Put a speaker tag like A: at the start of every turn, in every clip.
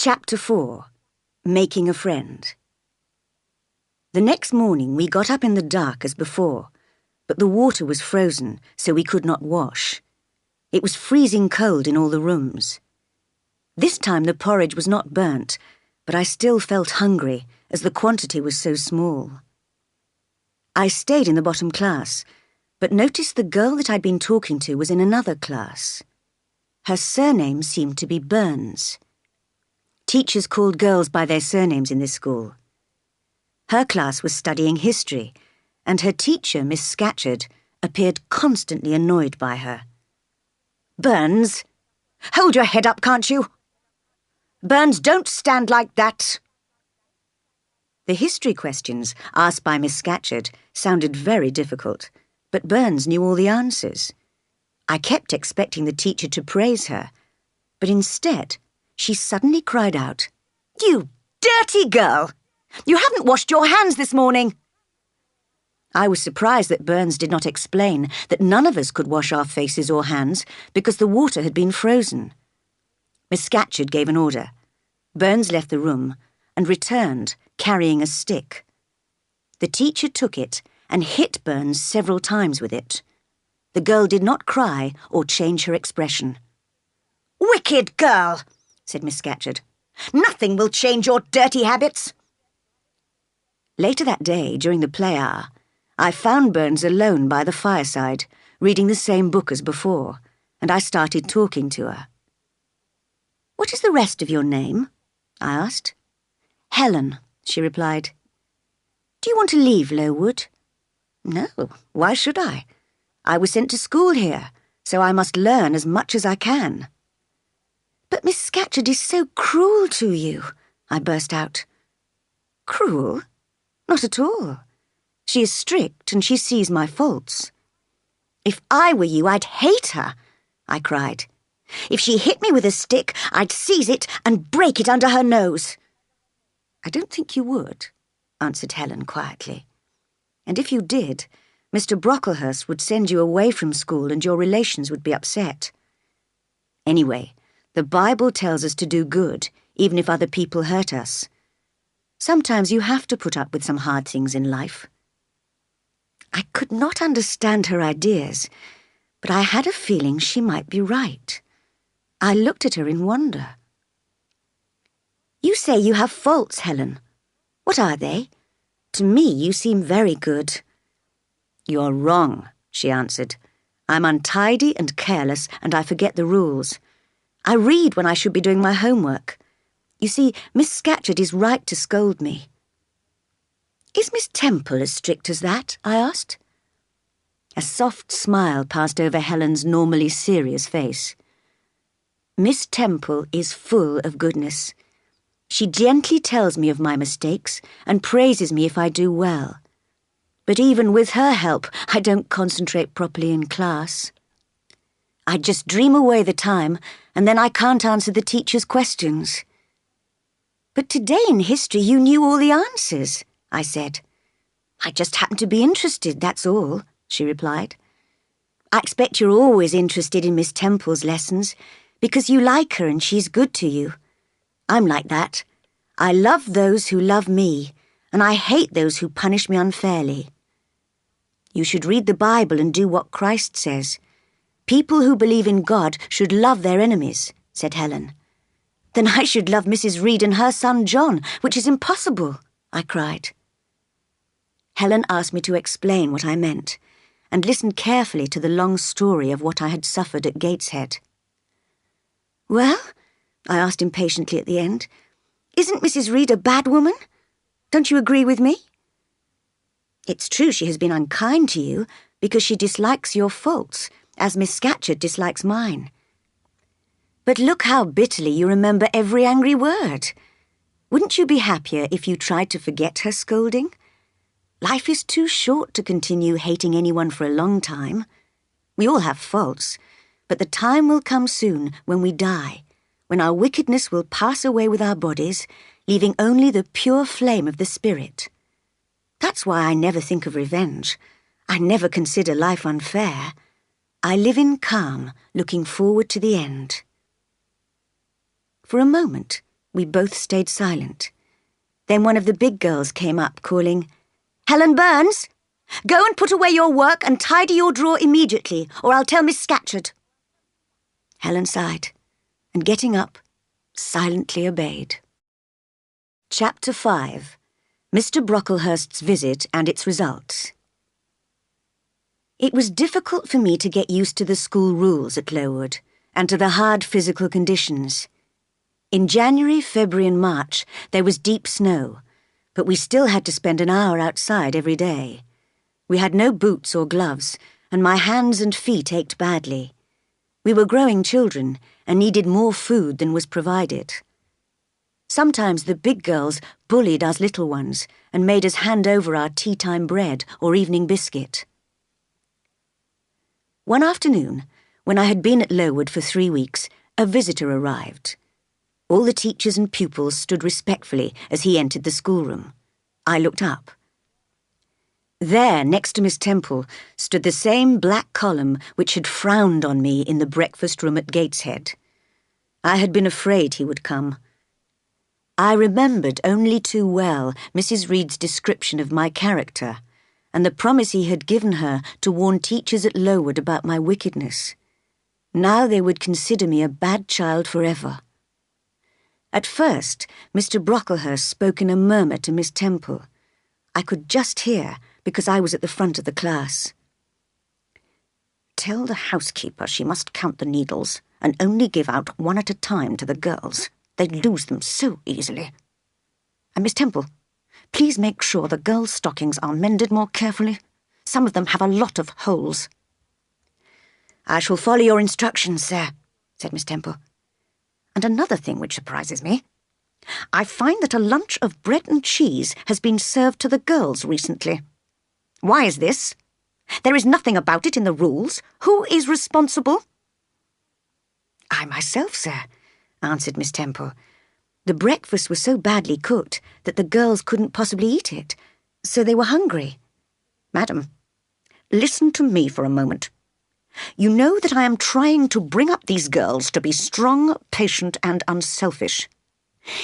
A: Chapter 4. Making a Friend. The next morning we got up in the dark as before, but the water was frozen, so we could not wash. It was freezing cold in all the rooms. This time the porridge was not burnt, but I still felt hungry, as the quantity was so small. I stayed in the bottom class, but noticed the girl that I'd been talking to was in another class. Her surname seemed to be Burns. Teachers called girls by their surnames in this school. Her class was studying history, and her teacher, Miss Scatcherd, appeared constantly annoyed by her. "Burns, hold your head up, can't you? Burns, don't stand like that." The history questions asked by Miss Scatcherd sounded very difficult, but Burns knew all the answers. I kept expecting the teacher to praise her, but instead, she suddenly cried out, "You dirty girl! You haven't washed your hands this morning!" I was surprised that Burns did not explain that none of us could wash our faces or hands because the water had been frozen. Miss Scatcherd gave an order. Burns left the room and returned carrying a stick. The teacher took it and hit Burns several times with it. The girl did not cry or change her expression. "Wicked girl!" said Miss Scatcherd. "Nothing will change your dirty habits." Later that day, during the play hour, I found Burns alone by the fireside, reading the same book as before, and I started talking to her. "What is the rest of your name?" I asked. "Helen," she replied. "Do you want to leave Lowood?" "No, why should I? I was sent to school here, so I must learn as much as I can." "But Miss Scatcherd is so cruel to you," I burst out. "Cruel? Not at all. She is strict and she sees my faults." "If I were you, I'd hate her," I cried. "If she hit me with a stick, I'd seize it and break it under her nose." "I don't think you would," answered Helen quietly. "And if you did, Mr. Brocklehurst would send you away from school and your relations would be upset. Anyway, the Bible tells us to do good, even if other people hurt us. Sometimes you have to put up with some hard things in life." I could not understand her ideas, but I had a feeling she might be right. I looked at her in wonder. "You say you have faults, Helen. What are they? To me, you seem very good." "You're wrong," she answered. "I'm untidy and careless, and I forget the rules. I read when I should be doing my homework. You see, Miss Scatcherd is right to scold me." "Is Miss Temple as strict as that?" I asked. A soft smile passed over Helen's normally serious face. "Miss Temple is full of goodness. She gently tells me of my mistakes and praises me if I do well. But even with her help, I don't concentrate properly in class. I just dream away the time, and then I can't answer the teacher's questions." "But today in history you knew all the answers," I said. "I just happened to be interested, that's all," she replied. "I expect you're always interested in Miss Temple's lessons, because you like her and she's good to you. I'm like that. I love those who love me, and I hate those who punish me unfairly." "You should read the Bible and do what Christ says. People who believe in God should love their enemies," said Helen. "Then I should love Mrs. Reed and her son John, which is impossible," I cried. Helen asked me to explain what I meant, and listened carefully to the long story of what I had suffered at Gateshead. "Well," I asked impatiently at the end, "isn't Mrs. Reed a bad woman? Don't you agree with me? It's true she has been unkind to you because she dislikes your faults, as Miss Scatcherd dislikes mine. But look how bitterly you remember every angry word. Wouldn't you be happier if you tried to forget her scolding? Life is too short to continue hating anyone for a long time. We all have faults, but the time will come soon when we die, when our wickedness will pass away with our bodies, leaving only the pure flame of the spirit. That's why I never think of revenge. I never consider life unfair. I live in calm, looking forward to the end." For a moment, We both stayed silent. Then one of the big girls came up, calling, "Helen Burns, go and put away your work and tidy your drawer immediately, or I'll tell Miss Scatcherd." Helen sighed, and getting up, silently obeyed. Chapter 5. Mr. Brocklehurst's Visit and its Results. It was difficult for me to get used to the school rules at Lowood and to the hard physical conditions. In January, February and March, there was deep snow, but we still had to spend an hour outside every day. We had no boots or gloves, and my hands and feet ached badly. We were growing children and needed more food than was provided. Sometimes the big girls bullied us little ones and made us hand over our tea-time bread or evening biscuit. One afternoon, when I had been at Lowood for 3 weeks, a visitor arrived. All the teachers and pupils stood respectfully as he entered the schoolroom. I looked up. There, next to Miss Temple, stood the same black column which had frowned on me in the breakfast room at Gateshead. I had been afraid he would come. I remembered only too well Mrs. Reed's description of my character, and the promise he had given her to warn teachers at Lowood about my wickedness. Now they would consider me a bad child forever. At first, Mr. Brocklehurst spoke in a murmur to Miss Temple. I could just hear, because I was at the front of the class. "Tell the housekeeper she must count the needles and only give out one at a time to the girls. They lose them so easily. And Miss Temple, please make sure the girls' stockings are mended more carefully. Some of them have a lot of holes." "I shall follow your instructions, sir," said Miss Temple. "And another thing which surprises me. I find that a lunch of bread and cheese has been served to the girls recently. Why is this? There is nothing about it in the rules. Who is responsible?" "I myself, sir," answered Miss Temple. "The breakfast was so badly cooked that the girls couldn't possibly eat it, so they were hungry." "Madam, listen to me for a moment. You know that I am trying to bring up these girls to be strong, patient, and unselfish.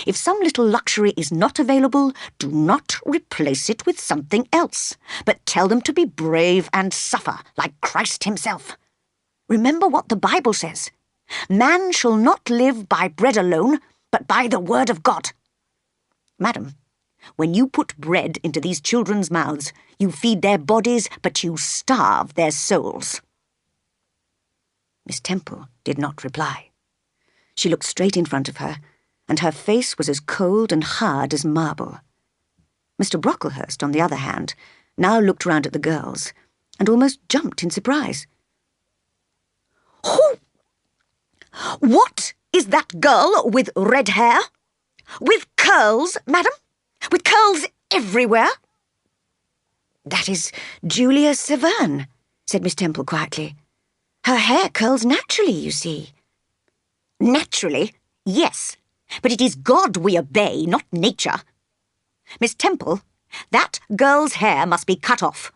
A: If some little luxury is not available, do not replace it with something else, but tell them to be brave and suffer, like Christ himself. Remember what the Bible says. Man shall not live by bread alone, but by the word of God. Madam, when you put bread into these children's mouths, you feed their bodies, but you starve their souls." Miss Temple did not reply. She looked straight in front of her, and her face was as cold and hard as marble. Mr. Brocklehurst, on the other hand, now looked round at the girls, and almost jumped in surprise. "Who? What is that girl with red hair? With curls, madam? With curls everywhere?" "That is Julia Severn," said Miss Temple quietly. "Her hair curls naturally, you see." "Naturally, yes. But it is God we obey, not nature. Miss Temple, that girl's hair must be cut off.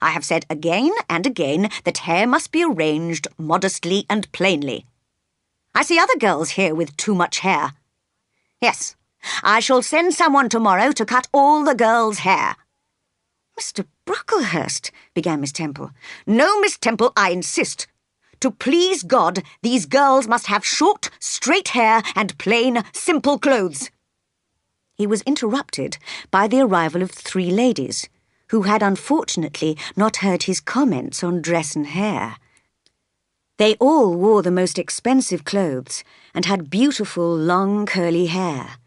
A: I have said again and again that hair must be arranged modestly and plainly. I see other girls here with too much hair. Yes, I shall send someone tomorrow to cut all the girls' hair." "Mr. Brocklehurst," began Miss Temple. "No, Miss Temple, I insist. To please God, these girls must have short, straight hair and plain, simple clothes." He was interrupted by the arrival of 3 ladies, who had unfortunately not heard his comments on dress and hair. They all wore the most expensive clothes and had beautiful, long, curly hair.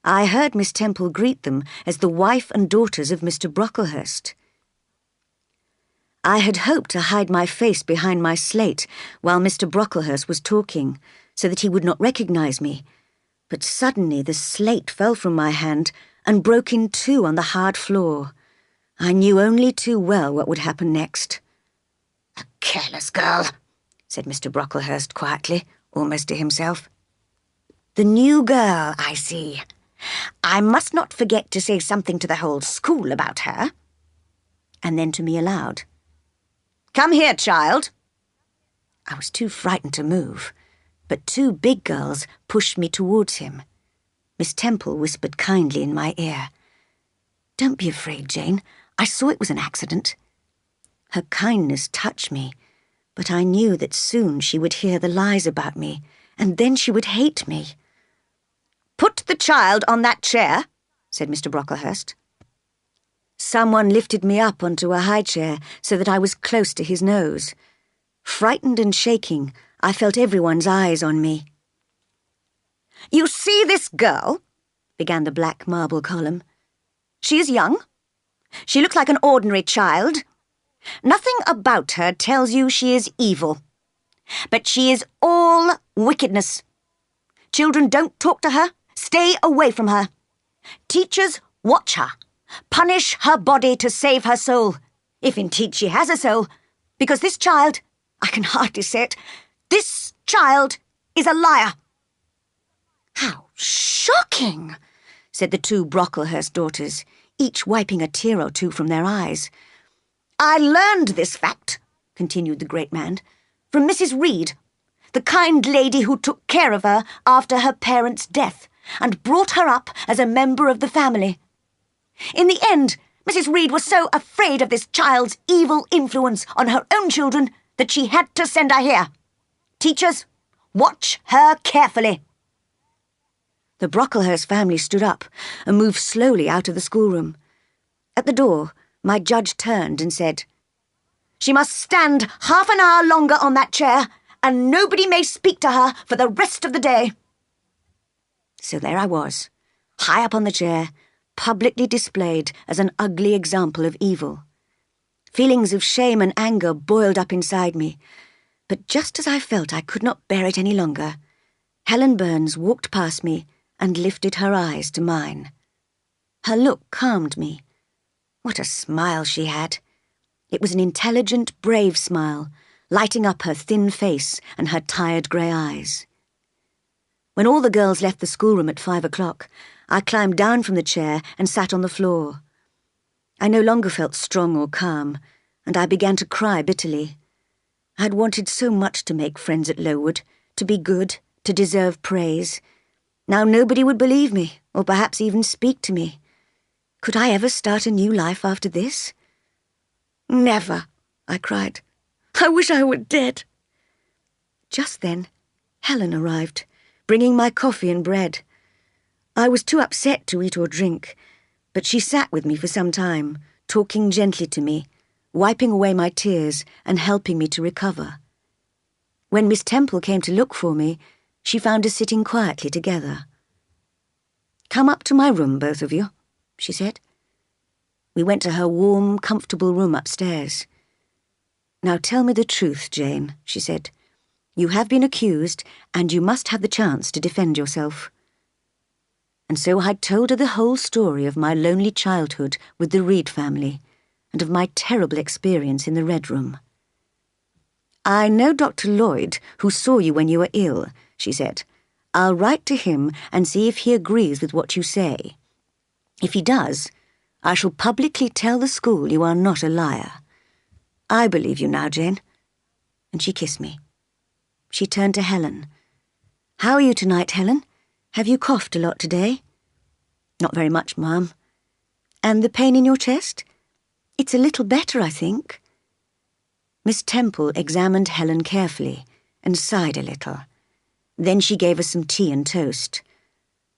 A: I heard Miss Temple greet them as the wife and daughters of Mr. Brocklehurst. I had hoped to hide my face behind my slate while Mr. Brocklehurst was talking, so that he would not recognise me, but suddenly the slate fell from my hand and broke in 2 on the hard floor. I knew only too well what would happen next. "A careless girl," said Mr. Brocklehurst quietly, almost to himself. "The new girl, I see. I must not forget to say something to the whole school about her." And then to me aloud, "Come here, child." I was too frightened to move, but 2 big girls pushed me towards him. Miss Temple whispered kindly in my ear. "Don't be afraid, Jane. I saw it was an accident." Her kindness touched me, but I knew that soon she would hear the lies about me, and then she would hate me. "Put the child on that chair," said Mr. Brocklehurst. Someone lifted me up onto a high chair so that I was close to his nose. Frightened and shaking, I felt everyone's eyes on me. "You see this girl?" began the black marble column. "She is young. She looks like an ordinary child. Nothing about her tells you she is evil. But she is all wickedness. Children don't talk to her. Stay away from her. Teachers watch her. Punish her body to save her soul, if indeed she has a soul, because this child, I can hardly say it, this child is a liar." "How shocking!" said the two Brocklehurst daughters, each wiping a tear or two from their eyes. "I learned this fact," continued the great man, "from Mrs. Reed, the kind lady who took care of her after her parents' death and brought her up as a member of the family. In the end, Mrs. Reed was so afraid of this child's evil influence on her own children that she had to send her here. Teachers, watch her carefully." The Brocklehurst family stood up and moved slowly out of the schoolroom. At the door, my judge turned and said, "She must stand half an hour longer on that chair, and nobody may speak to her for the rest of the day." So there I was, high up on the chair, publicly displayed as an ugly example of evil. Feelings of shame and anger boiled up inside me, but just as I felt I could not bear it any longer, Helen Burns walked past me and lifted her eyes to mine. Her look calmed me. What a smile she had! It was an intelligent, brave smile, lighting up her thin face and her tired grey eyes. When all the girls left the schoolroom at 5 o'clock, I climbed down from the chair and sat on the floor. I no longer felt strong or calm, and I began to cry bitterly. I had wanted so much to make friends at Lowood, to be good, to deserve praise. Now nobody would believe me, or perhaps even speak to me. Could I ever start a new life after this? "Never," I cried. "I wish I were dead." Just then, Helen arrived, bringing my coffee and bread. I was too upset to eat or drink, but she sat with me for some time, talking gently to me, wiping away my tears and helping me to recover. When Miss Temple came to look for me, she found us sitting quietly together. "Come up to my room, both of you," she said. We went to her warm, comfortable room upstairs. "Now tell me the truth, Jane," she said. "You have been accused, and you must have the chance to defend yourself." And so I told her the whole story of my lonely childhood with the Reed family, and of my terrible experience in the Red Room. "I know Dr. Lloyd, who saw you when you were ill," she said. "I'll write to him and see if he agrees with what you say. If he does, I shall publicly tell the school you are not a liar. I believe you now, Jane." And she kissed me. She turned to Helen. "How are you tonight, Helen? Have you coughed a lot today?" "Not very much, Ma'am." "And the pain in your chest?" "It's a little better, I think." Miss Temple examined Helen carefully and sighed a little. Then she gave us some tea and toast.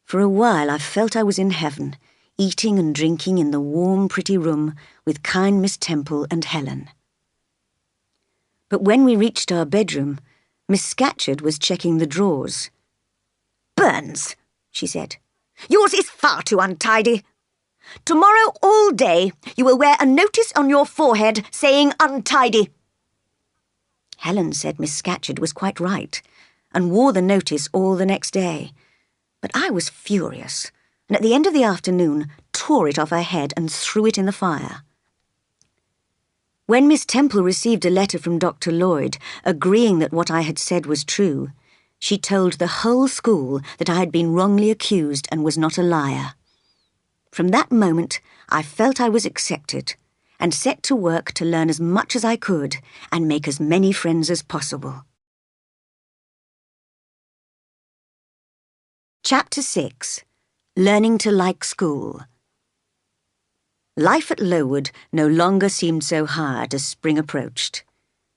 A: For a while I felt I was in heaven, eating and drinking in the warm, pretty room with kind Miss Temple and Helen. But when we reached our bedroom, Miss Scatcherd was checking the drawers. "Burns," she said, "yours is far too untidy. Tomorrow all day you will wear a notice on your forehead saying untidy." Helen said Miss Scatcherd was quite right, and wore the notice all the next day. But I was furious, and at the end of the afternoon tore it off her head and threw it in the fire. When Miss Temple received a letter from Dr. Lloyd agreeing that what I had said was true, she told the whole school that I had been wrongly accused and was not a liar. From that moment, I felt I was accepted and set to work to learn as much as I could and make as many friends as possible. Chapter 6. Learning to like school. Life at Lowood no longer seemed so hard as spring approached.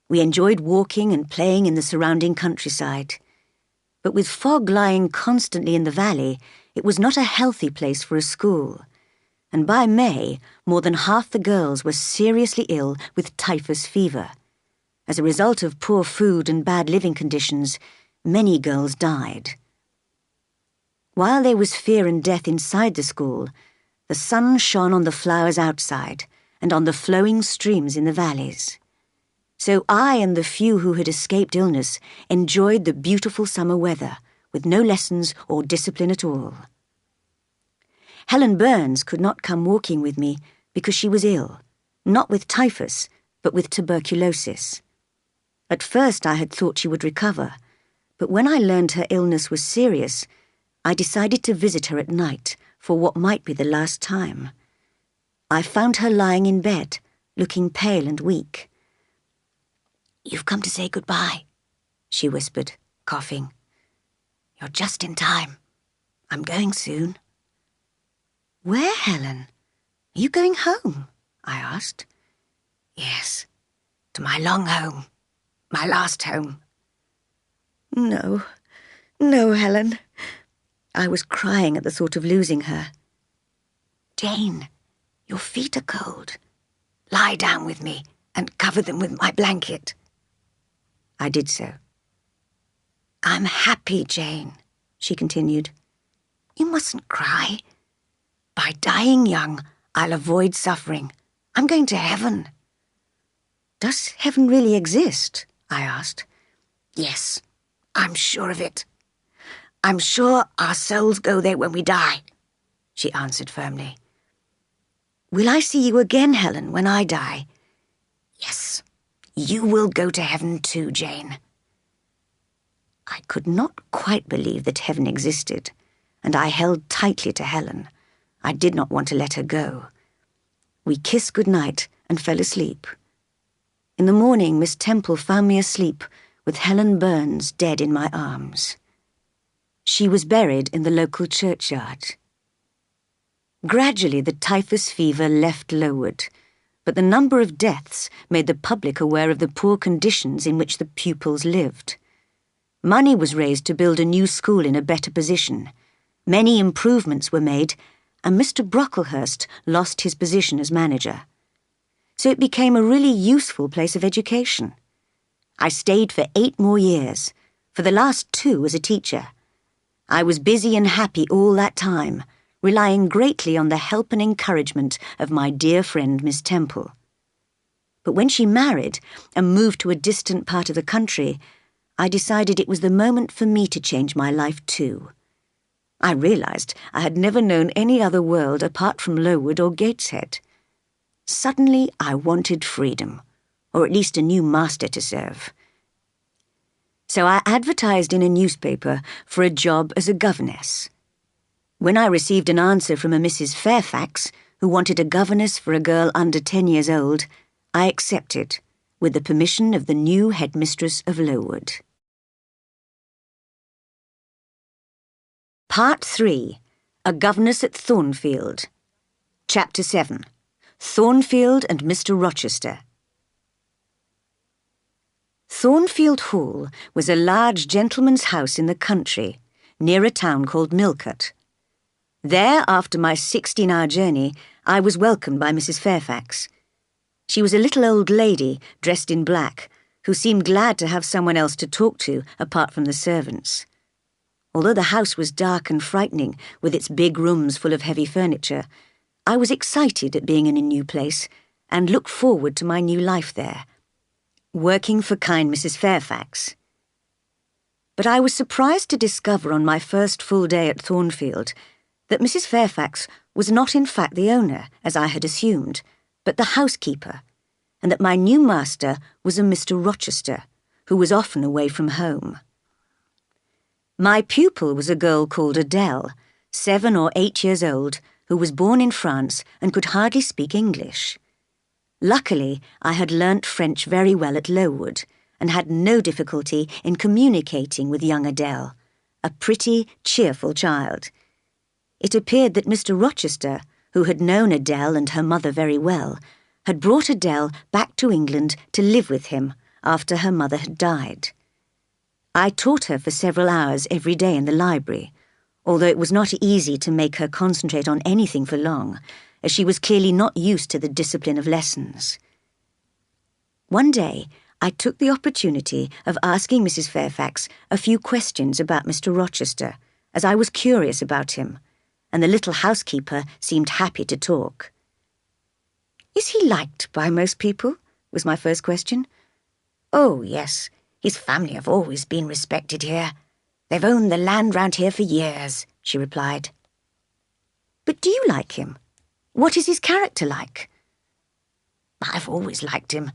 A: We enjoyed walking and playing in the surrounding countryside. But with fog lying constantly in the valley, it was not a healthy place for a school. And by May, more than half the girls were seriously ill with typhus fever. As a result of poor food and bad living conditions, many girls died. While there was fear and death inside the school, the sun shone on the flowers outside and on the flowing streams in the valleys. So I and the few who had escaped illness enjoyed the beautiful summer weather with no lessons or discipline at all. Helen Burns could not come walking with me because she was ill, not with typhus, but with tuberculosis. At first I had thought she would recover, but when I learned her illness was serious, I decided to visit her at night for what might be the last time. I found her lying in bed, looking pale and weak. "You've come to say goodbye," she whispered, coughing. "You're just in time. I'm going soon." "Where, Helen? Are you going home?" I asked. "Yes, to my long home, my last home." No, Helen." I was crying at the thought of losing her. "Jane, your feet are cold. Lie down with me and cover them with my blanket." I did so. "I'm happy, Jane," she continued. "You mustn't cry. By dying young, I'll avoid suffering. I'm going to heaven." "Does heaven really exist?" I asked. "Yes, I'm sure of it. I'm sure our souls go there when we die," she answered firmly. "Will I see you again, Helen, when I die?" "Yes, you will go to heaven too, Jane." I could not quite believe that heaven existed, and I held tightly to Helen. I did not want to let her go. We kissed goodnight and fell asleep. In the morning, Miss Temple found me asleep with Helen Burns dead in my arms. She was buried in the local churchyard. Gradually, the typhus fever left Lowood, but the number of deaths made the public aware of the poor conditions in which the pupils lived. Money was raised to build a new school in a better position. Many improvements were made, and Mr. Brocklehurst lost his position as manager. So it became a really useful place of education. I stayed for 8 more years, for the last 2 as a teacher. I was busy and happy all that time, relying greatly on the help and encouragement of my dear friend Miss Temple. But when she married and moved to a distant part of the country, I decided it was the moment for me to change my life too. I realised I had never known any other world apart from Lowood or Gateshead. Suddenly I wanted freedom, or at least a new master to serve. So I advertised in a newspaper for a job as a governess. When I received an answer from a Mrs. Fairfax, who wanted a governess for a girl under 10 years old, I accepted, with the permission of the new headmistress of Lowood. Part 3. A Governess at Thornfield. Chapter 7. Thornfield and Mr. Rochester. Thornfield Hall was a large gentleman's house in the country, near a town called Millcote. There, after my 16-hour journey, I was welcomed by Mrs. Fairfax. She was a little old lady, dressed in black, who seemed glad to have someone else to talk to apart from the servants. Although the house was dark and frightening, with its big rooms full of heavy furniture, I was excited at being in a new place and looked forward to my new life there, working for kind Mrs. Fairfax. But I was surprised to discover on my first full day at Thornfield that Mrs. Fairfax was not in fact the owner, as I had assumed, but the housekeeper, and that my new master was a Mr. Rochester, who was often away from home. My pupil was a girl called Adele, 7 or 8 years old, who was born in France and could hardly speak English. Luckily, I had learnt French very well at Lowood, and had no difficulty in communicating with young Adele, a pretty, cheerful child. It appeared that Mr. Rochester, who had known Adele and her mother very well, had brought Adele back to England to live with him after her mother had died. I taught her for several hours every day in the library, although it was not easy to make her concentrate on anything for long, as she was clearly not used to the discipline of lessons. One day, I took the opportunity of asking Mrs. Fairfax a few questions about Mr. Rochester, as I was curious about him, and the little housekeeper seemed happy to talk. "Is he liked by most people?" was my first question.
B: "Oh, yes. His family have always been respected here. They've owned the land round here for years," she replied.
A: "But do you like him? What is his character like?"
B: "I've always liked him,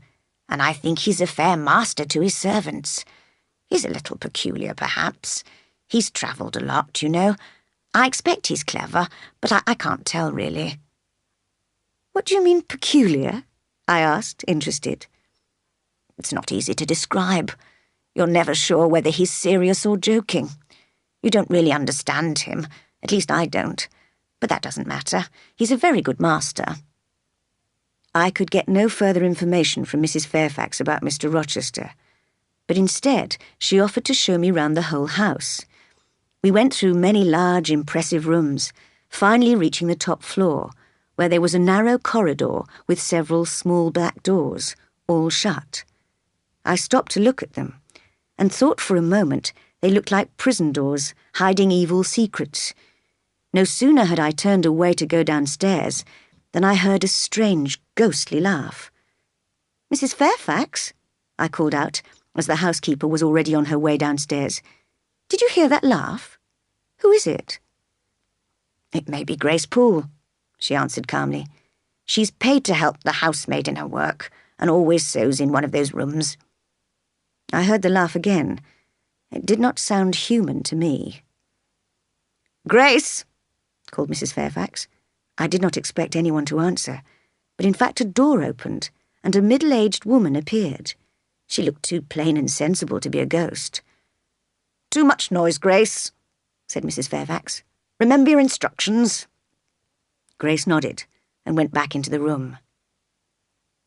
B: and I think he's a fair master to his servants. He's a little peculiar, perhaps. He's travelled a lot, you know. I expect he's clever, but I can't tell, really."
A: "What do you mean, peculiar?" I asked, interested.
B: "It's not easy to describe. You're never sure whether he's serious or joking. You don't really understand him, at least I don't. But that doesn't matter. He's a very good master."
A: I could get no further information from Mrs. Fairfax about Mr. Rochester, but instead she offered to show me round the whole house. We went through many large, impressive rooms, finally reaching the top floor, where there was a narrow corridor with several small black doors, all shut. I stopped to look at them, and thought for a moment they looked like prison doors, hiding evil secrets. No sooner had I turned away to go downstairs than I heard a strange, ghostly laugh. "Mrs. Fairfax?" I called out, as the housekeeper was already on her way downstairs. "Did you hear that laugh? Who is it?"
B: "It may be Grace Poole," she answered calmly. "She's paid to help the housemaid in her work, and always sews in one of those rooms."
A: I heard the laugh again. It did not sound human to me. "Grace!" called Mrs. Fairfax. I did not expect anyone to answer, but in fact a door opened, and a middle-aged woman appeared. She looked too plain and sensible to be a ghost.
B: "Too much noise, Grace," said Mrs. Fairfax. "Remember your instructions."
A: Grace nodded and went back into the room.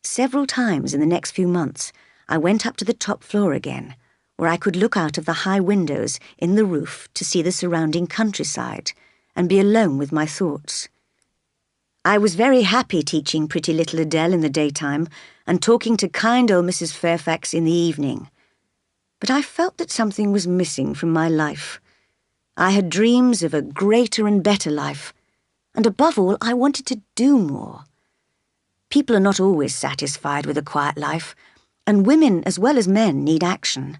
A: Several times in the next few months, I went up to the top floor again, where I could look out of the high windows in the roof to see the surrounding countryside and be alone with my thoughts. I was very happy teaching pretty little Adele in the daytime and talking to kind old Mrs. Fairfax in the evening. But I felt that something was missing from my life. I had dreams of a greater and better life, and above all, I wanted to do more. People are not always satisfied with a quiet life, and women as well as men need action.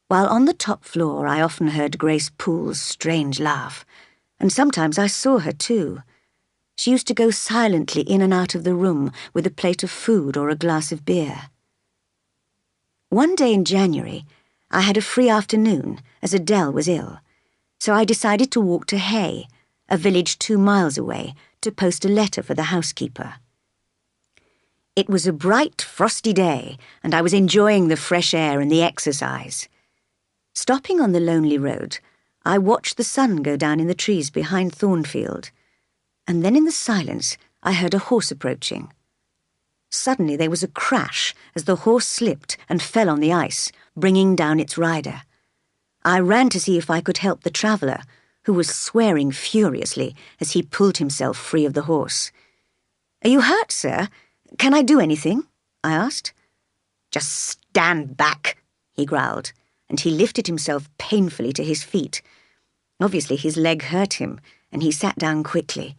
A: While on the top floor, I often heard Grace Poole's strange laugh, and sometimes I saw her too. She used to go silently in and out of the room with a plate of food or a glass of beer. One day in January, I had a free afternoon as Adele was ill, so I decided to walk to Hay, a village 2 miles away, to post a letter for the housekeeper. It was a bright, frosty day, and I was enjoying the fresh air and the exercise. Stopping on the lonely road, I watched the sun go down in the trees behind Thornfield, and then in the silence I heard a horse approaching. Suddenly there was a crash as the horse slipped and fell on the ice, bringing down its rider. I ran to see if I could help the traveller, who was swearing furiously as he pulled himself free of the horse. "Are you hurt, sir? Can I do anything?" I asked.
B: "Just stand back," he growled,
A: and he lifted himself painfully to his feet. Obviously his leg hurt him, and he sat down quickly.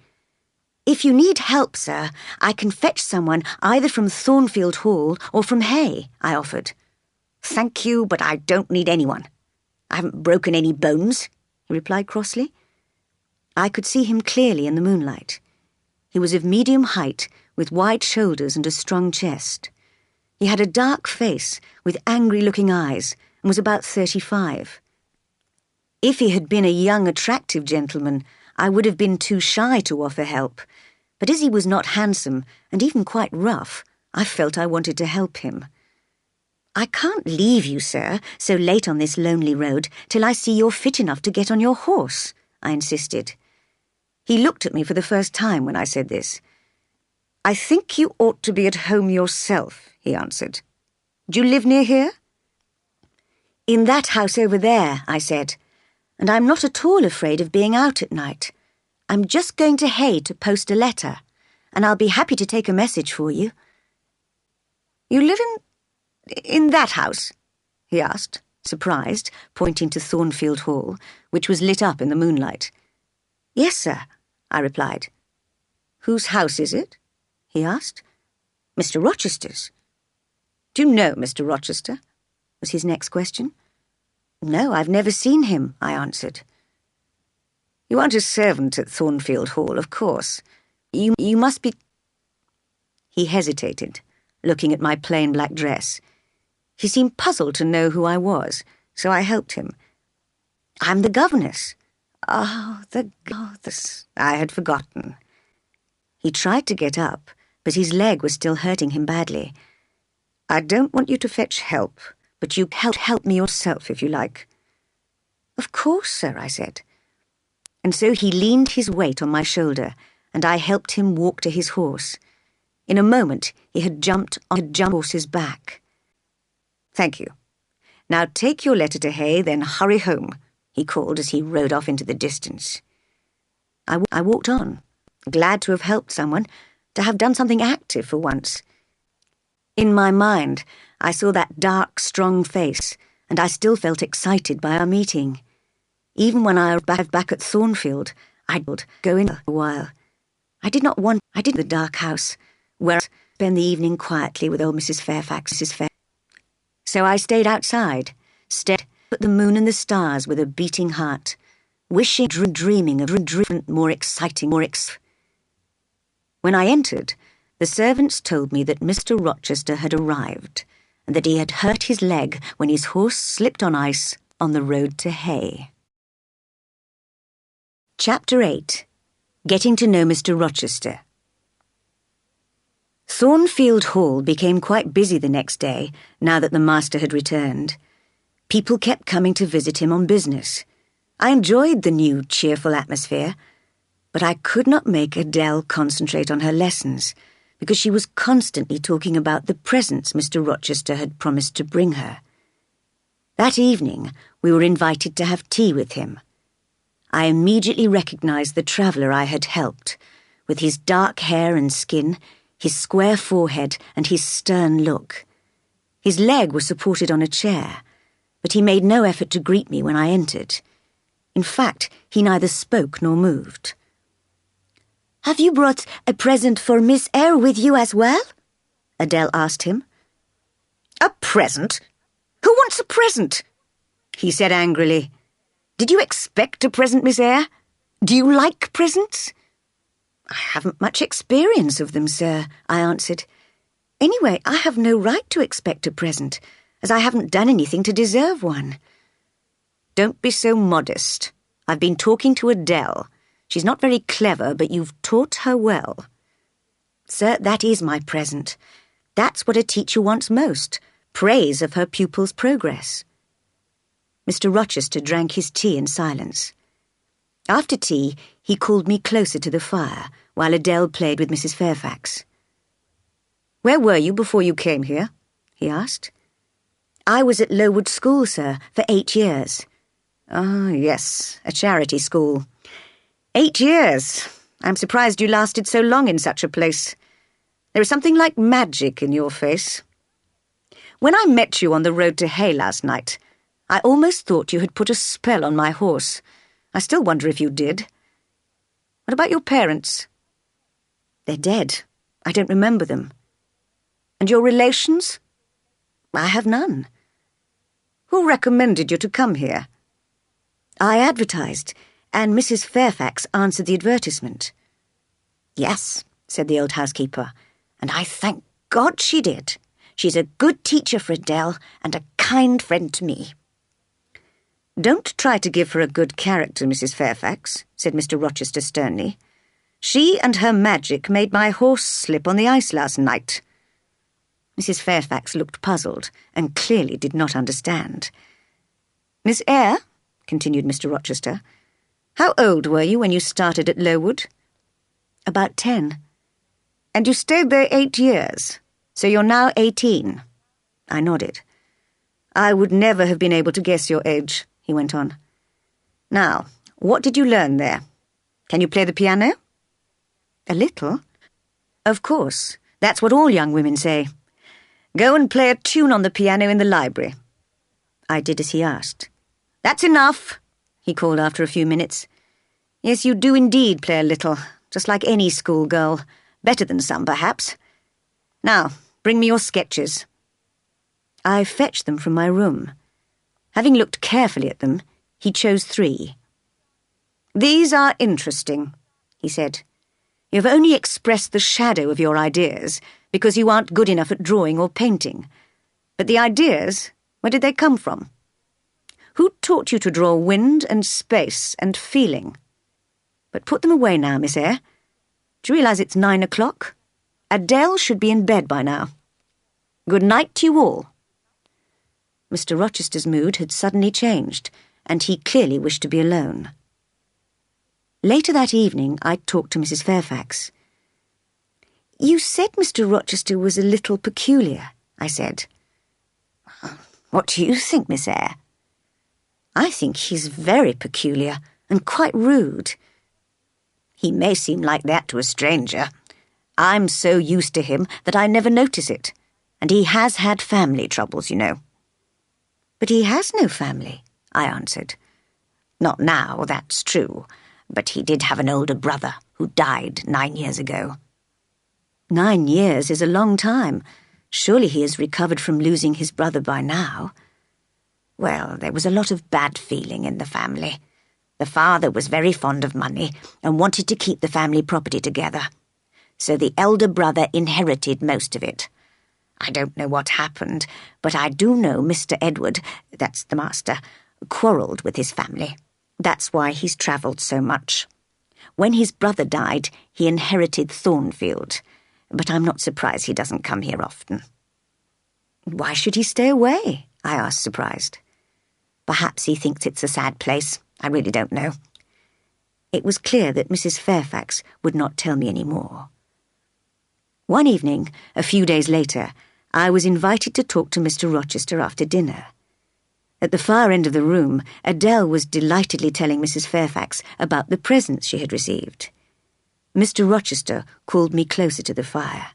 A: "If you need help, sir, I can fetch someone either from Thornfield Hall or from Hay," I offered.
B: "Thank you, but I don't need anyone. I haven't broken any bones," he replied crossly.
A: I could see him clearly in the moonlight. He was of medium height, with wide shoulders and a strong chest. He had a dark face with angry-looking eyes and was about 35. If he had been a young, attractive gentleman, I would have been too shy to offer help, but as he was not handsome and even quite rough, I felt I wanted to help him. "I can't leave you, sir, so late on this lonely road till I see you're fit enough to get on your horse," I insisted. He looked at me for the first time when I said this. "I think you ought to be at home yourself," he answered. "Do you live near here?" "In that house over there," I said, "and I'm not at all afraid of being out at night. I'm just going to Hay to post a letter, and I'll be happy to take a message for you." "You live in that house?" he asked, surprised, pointing to Thornfield Hall, which was lit up in the moonlight. "Yes, sir," I replied. "Whose house is it?" he asked. "Mr. Rochester's." "Do you know Mr. Rochester?" was his next question. "No, I've never seen him," I answered. "You aren't a servant at Thornfield Hall, of course. You must be—" He hesitated, looking at my plain black dress. He seemed puzzled to know who I was, so I helped him. "I'm the governess." "Oh, the governess. I had forgotten." He tried to get up, but his leg was still hurting him badly. "I don't want you to fetch help, but you can help me yourself if you like." "Of course, sir," I said. And so he leaned his weight on my shoulder, and I helped him walk to his horse. In a moment, he had jumped on the horse's back. "Thank you. Now take your letter to Hay, then hurry home," he called as he rode off into the distance. I walked on, glad to have helped someone, to have done something active for once. In my mind, I saw that dark, strong face, and I still felt excited by our meeting. Even when I arrived back at Thornfield, I'd go in a while. I did the dark house, where I spend the evening quietly with old Mrs. Fairfax. So I stayed outside, stared at the moon and the stars with a beating heart, wishing, dreaming of more exciting. When I entered, the servants told me that Mr. Rochester had arrived, and that he had hurt his leg when his horse slipped on ice on the road to Hay. Chapter 8. Getting to know Mr. Rochester. Thornfield Hall became quite busy the next day, now that the master had returned. People kept coming to visit him on business. I enjoyed the new, cheerful atmosphere, but I could not make Adele concentrate on her lessons, because she was constantly talking about the presents Mr. Rochester had promised to bring her. That evening, we were invited to have tea with him. I immediately recognized the traveller I had helped, with his dark hair and skin, his square forehead, and his stern look. His leg was supported on a chair, but he made no effort to greet me when I entered. In fact, he neither spoke nor moved. "Have you brought a present for Miss Eyre with you as well?" Adele asked him. "A present? Who wants a present?" he said angrily. "Did you expect a present, Miss Eyre? Do you like presents?" "I haven't much experience of them, sir," I answered. "Anyway, I have no right to expect a present, as I haven't done anything to deserve one." "Don't be so modest. I've been talking to Adele. She's not very clever, but you've taught her well." "Sir, that is my present. That's what a teacher wants most, praise of her pupil's progress." Mr. Rochester drank his tea in silence. After tea, he called me closer to the fire, while Adele played with Mrs. Fairfax. "Where were you before you came here?" he asked. "I was at Lowood School, sir, for 8 years. "Ah, yes, a charity school. 8 years. I'm surprised you lasted so long in such a place. There is something like magic in your face. When I met you on the road to Hay last night, I almost thought you had put a spell on my horse. I still wonder if you did. What about your parents?" "They're dead. I don't remember them." "And your relations?" "I have none." "Who recommended you to come here?" "I advertised, and Mrs. Fairfax answered the advertisement." "Yes," said the old housekeeper, "and I thank God she did. She's a good teacher for Adele and a kind friend to me." "Don't try to give her a good character, Mrs. Fairfax," said Mr. Rochester sternly. "She and her magic made my horse slip on the ice last night." Mrs. Fairfax looked puzzled and clearly did not understand. "Miss Eyre," continued Mr. Rochester, How old were you when you started at Lowood? About 10. And you stayed there 8 years, so you're now 18. I nodded. I would never have been able to guess your age, he went on. Now, what did you learn there? Can you play the piano? A little. Of course, that's what all young women say. Go and play a tune on the piano in the library. I did as he asked. That's enough, he called after a few minutes. Yes, you do indeed play a little, just like any schoolgirl. Better than some, perhaps. Now, bring me your sketches. I fetched them from my room. Having looked carefully at them, he chose 3. These are interesting, he said. You have only expressed the shadow of your ideas because you aren't good enough at drawing or painting. But the ideas, where did they come from? Who taught you to draw wind and space and feeling? But put them away now, Miss Eyre. Do you realise it's 9 o'clock? Adele should be in bed by now. Good night to you all. Mr. Rochester's mood had suddenly changed, and he clearly wished to be alone. Later that evening, I talked to Mrs. Fairfax. You said Mr. Rochester was a little peculiar, I said. What do you think, Miss Eyre? I think he's very peculiar and quite rude. He may seem like that to a stranger. I'm so used to him that I never notice it, and he has had family troubles, you know. But he has no family, I answered. Not now, that's true, but he did have an older brother who died 9 years ago. 9 years is a long time. Surely he has recovered from losing his brother by now. Well, there was a lot of bad feeling in the family. The father was very fond of money and wanted to keep the family property together. So the elder brother inherited most of it. I don't know what happened, but I do know Mr. Edward, that's the master, quarrelled with his family. That's why he's travelled so much. When his brother died, he inherited Thornfield, but I'm not surprised he doesn't come here often. Why should he stay away? I asked, surprised. Perhaps he thinks it's a sad place. I really don't know. It was clear that Mrs. Fairfax would not tell me any more. One evening, a few days later, I was invited to talk to Mr. Rochester after dinner. At the far end of the room, Adele was delightedly telling Mrs. Fairfax about the presents she had received. Mr. Rochester called me closer to the fire.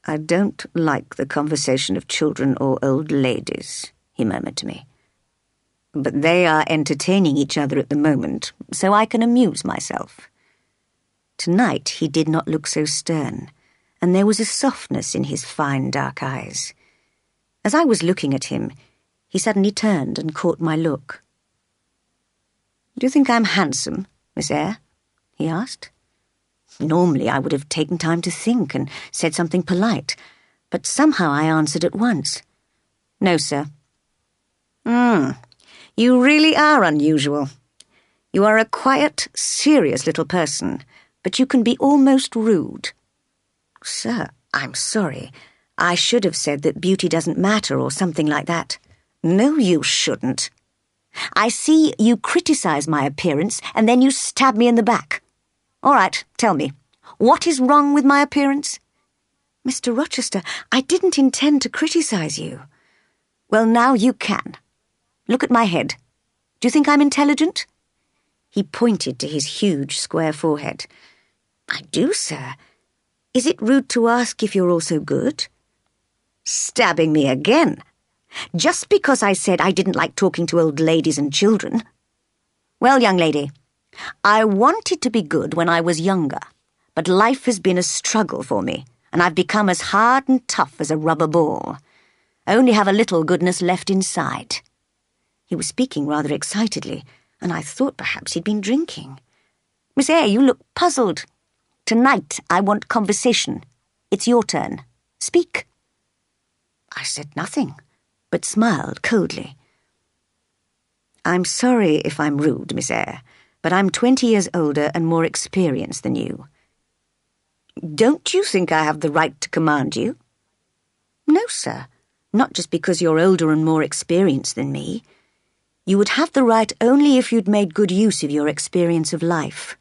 A: I don't like the conversation of children or old ladies, he murmured to me. But they are entertaining each other at the moment, so I can amuse myself. Tonight he did not look so stern, and there was a softness in his fine dark eyes. As I was looking at him, he suddenly turned and caught my look. Do you think I'm handsome, Miss Eyre? He asked. Normally I would have taken time to think and said something polite, but somehow I answered at once. No, sir. You really are unusual. You are a quiet, serious little person, but you can be almost rude. Sir, I'm sorry. I should have said that beauty doesn't matter or something like that. No, you shouldn't. I see you criticize my appearance and then you stab me in the back. All right, tell me, what is wrong with my appearance? Mr. Rochester, I didn't intend to criticize you. Well, now you can. Look at my head. Do you think I'm intelligent? He pointed to his huge square forehead. I do, sir. Is it rude to ask if you're also good? Stabbing me again. Just because I said I didn't like talking to old ladies and children. Well, young lady, I wanted to be good when I was younger, but life has been a struggle for me, and I've become as hard and tough as a rubber ball. I only have a little goodness left inside. He was speaking rather excitedly, and I thought perhaps he'd been drinking. Miss Eyre, you look puzzled. Tonight I want conversation. It's your turn. Speak. I said nothing, but smiled coldly. I'm sorry if I'm rude, Miss Eyre, but I'm 20 years older and more experienced than you. Don't you think I have the right to command you? No, sir, not just because you're older and more experienced than me. You would have the right only if you'd made good use of your experience of life.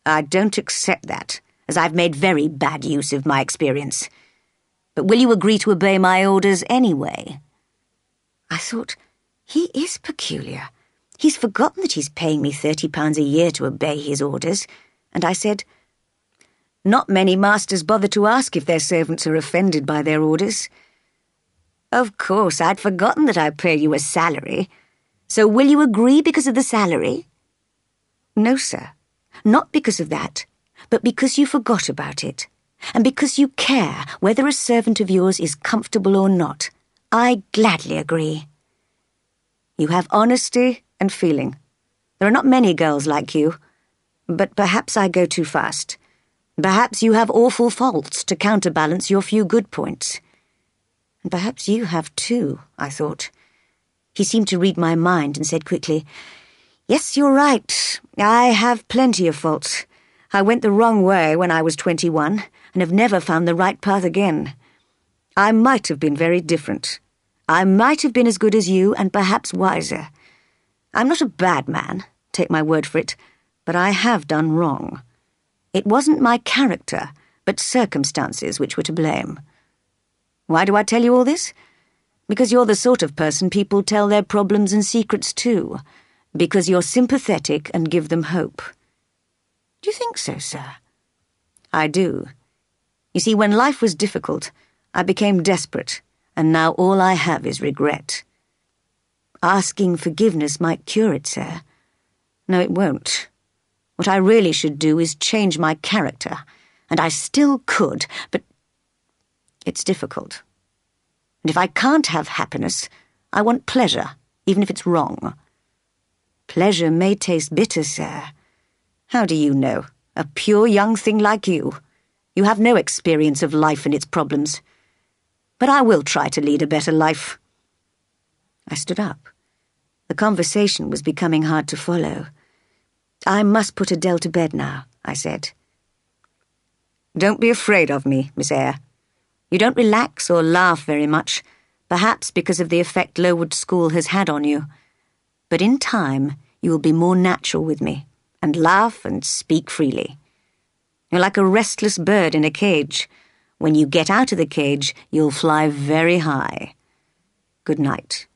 A: I don't accept that, as I've made very bad use of my experience. But will you agree to obey my orders anyway? I thought, he is peculiar. He's forgotten that he's paying me £30 a year to obey his orders, and I said, not many masters bother to ask if their servants are offended by their orders. Of course, I'd forgotten that I pay you a salary. So will you agree because of the salary? No, sir. Not because of that, but because you forgot about it, and because you care whether a servant of yours is comfortable or not. I gladly agree. You have honesty and feeling. There are not many girls like you, but perhaps I go too fast. Perhaps you have awful faults to counterbalance your few good points. And perhaps you have too, I thought. He seemed to read my mind and said quickly, yes, you're right. I have plenty of faults. I went the wrong way when I was 21 and have never found the right path again. I might have been very different. I might have been as good as you and perhaps wiser. I'm not a bad man, take my word for it, but I have done wrong. It wasn't my character, but circumstances which were to blame. Why do I tell you all this? Because you're the sort of person people tell their problems and secrets to. Because you're sympathetic and give them hope. Do you think so, sir? I do. You see, when life was difficult, I became desperate, and now all I have is regret. Asking forgiveness might cure it, sir. No, it won't. What I really should do is change my character, and I still could, but it's difficult. And if I can't have happiness, I want pleasure, even if it's wrong. Pleasure may taste bitter, sir. How do you know? A pure young thing like you. You have no experience of life and its problems. But I will try to lead a better life. I stood up. The conversation was becoming hard to follow. I must put Adele to bed now, I said. Don't be afraid of me, Miss Eyre. You don't relax or laugh very much, perhaps because of the effect Lowood School has had on you. But in time, you will be more natural with me, and laugh and speak freely. You're like a restless bird in a cage. When you get out of the cage, you'll fly very high. Good night.